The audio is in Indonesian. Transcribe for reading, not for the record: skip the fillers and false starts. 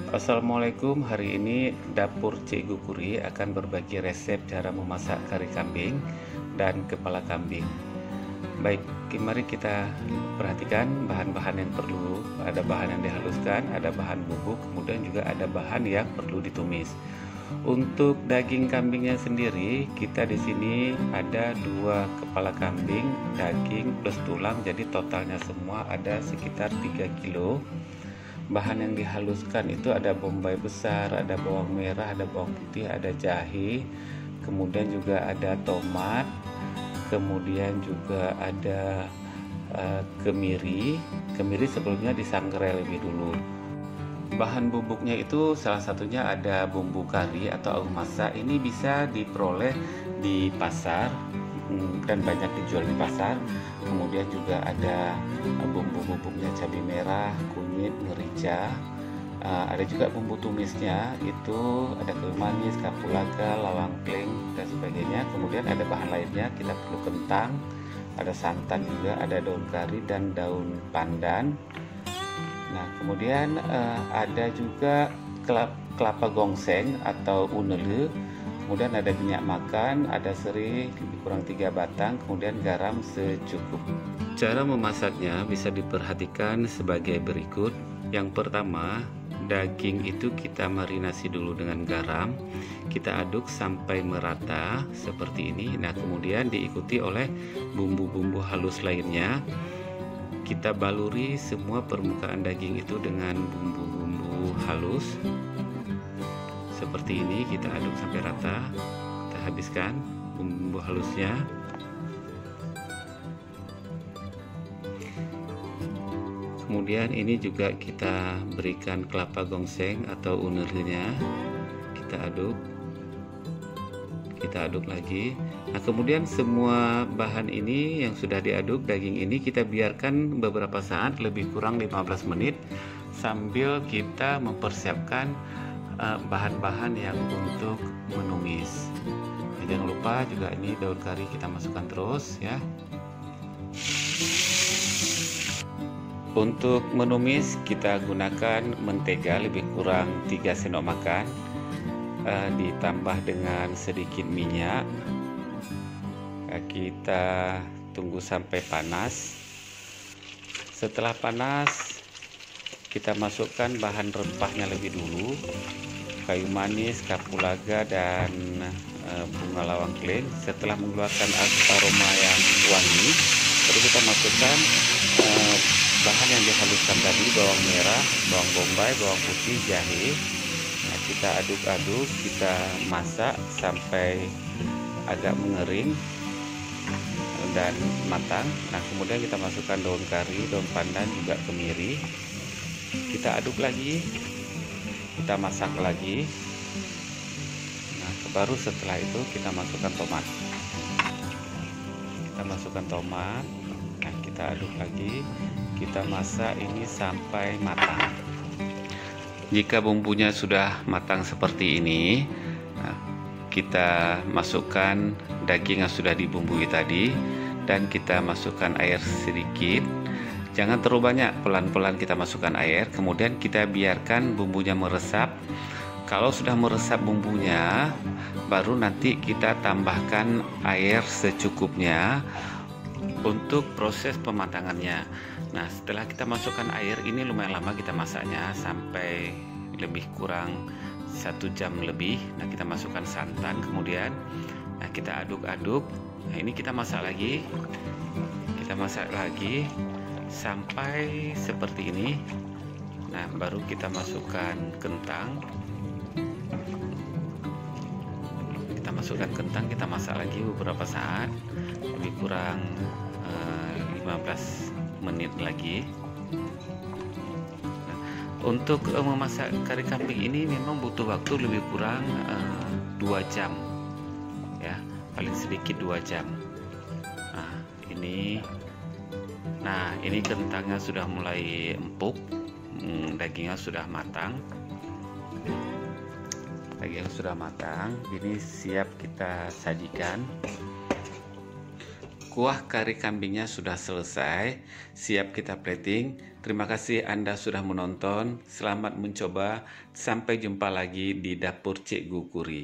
Assalamualaikum, hari ini Dapur Cikgu Kuri akan berbagi resep cara memasak kari kambing dan kepala kambing. Baik, mari kita perhatikan bahan-bahan yang perlu. Ada bahan yang dihaluskan, ada bahan bubuk, kemudian juga ada bahan yang perlu ditumis. Untuk daging kambingnya sendiri, kita di sini ada 2 kepala kambing, daging plus tulang, jadi totalnya semua ada sekitar 3 kilo. Bahan yang dihaluskan itu ada bombay besar, ada bawang merah, ada bawang putih, ada jahe, kemudian juga ada tomat, kemudian juga ada kemiri. Kemiri sebelumnya disangrai lebih dulu. Bahan bubuknya itu salah satunya ada bumbu kari atau aum masak. Ini bisa diperoleh di pasar dan banyak dijual di pasar. Kemudian juga ada bumbu-bumbunya, cabai merah, kunyit, merica. Ada juga bumbu tumisnya, itu ada kayu manis, kapulaga, lawang kleng dan sebagainya. Kemudian ada bahan lainnya, kita perlu kentang, ada santan juga, ada daun kari dan daun pandan. Nah, kemudian ada juga kelapa gongseng atau unele. Kemudian ada minyak makan, ada serai lebih kurang 3 batang, kemudian garam secukup. Cara memasaknya bisa diperhatikan sebagai berikut. Yang pertama, daging itu kita marinasi dulu dengan garam. Kita aduk sampai merata seperti ini. Nah, kemudian diikuti oleh bumbu-bumbu halus lainnya. Kita baluri semua permukaan daging itu dengan bumbu-bumbu halus. Seperti ini, kita aduk sampai rata. Kita habiskan bumbu halusnya. Kemudian ini juga kita berikan kelapa gongseng atau unelnya. Kita aduk lagi. Nah, kemudian semua bahan ini yang sudah diaduk, daging ini kita biarkan beberapa saat, lebih kurang 15 menit, sambil kita mempersiapkan bahan-bahan yang untuk menumis. Jangan lupa juga ini daun kari kita masukkan terus ya. Untuk menumis kita gunakan mentega lebih kurang 3 sendok makan, ditambah dengan sedikit minyak. Kita tunggu sampai panas. Setelah panas, kita masukkan bahan rempahnya lebih dulu, kayu manis, kapulaga, dan bunga lawang kleng. Setelah mengeluarkan aroma yang wangi, baru kita masukkan bahan yang dihaluskan tadi, bawang merah, bawang bombay, bawang putih, jahe. Nah, kita aduk-aduk, kita masak sampai agak mengering dan matang. Nah, kemudian kita masukkan daun kari, daun pandan, juga kemiri. Kita aduk lagi, kita masak lagi. Nah, baru setelah itu kita masukkan tomat. Nah, kita aduk lagi, kita masak ini sampai matang. Jika bumbunya sudah matang seperti ini, nah, kita masukkan daging yang sudah dibumbui tadi, dan kita masukkan air sedikit. Jangan terlalu banyak, pelan-pelan kita masukkan air. Kemudian kita biarkan bumbunya meresap. Kalau sudah meresap bumbunya, baru nanti kita tambahkan air secukupnya untuk proses pematangannya. Nah, setelah kita masukkan air, ini lumayan lama kita masaknya, sampai lebih kurang 1 jam lebih. Nah, kita masukkan santan, kemudian kita aduk-aduk. Nah, ini kita masak lagi, sampai seperti ini. Nah, baru kita masukkan kentang. Kita masak lagi beberapa saat, lebih kurang 15 menit lagi. Nah, untuk memasak kari kambing ini memang butuh waktu lebih kurang 2 jam ya, paling sedikit 2 jam. Nah, ini kentangnya sudah mulai empuk, dagingnya sudah matang. Ini siap kita sajikan. Kuah kari kambingnya sudah selesai, siap kita plating. Terima kasih Anda sudah menonton. Selamat mencoba. Sampai jumpa lagi di dapur Cikgu Kuri.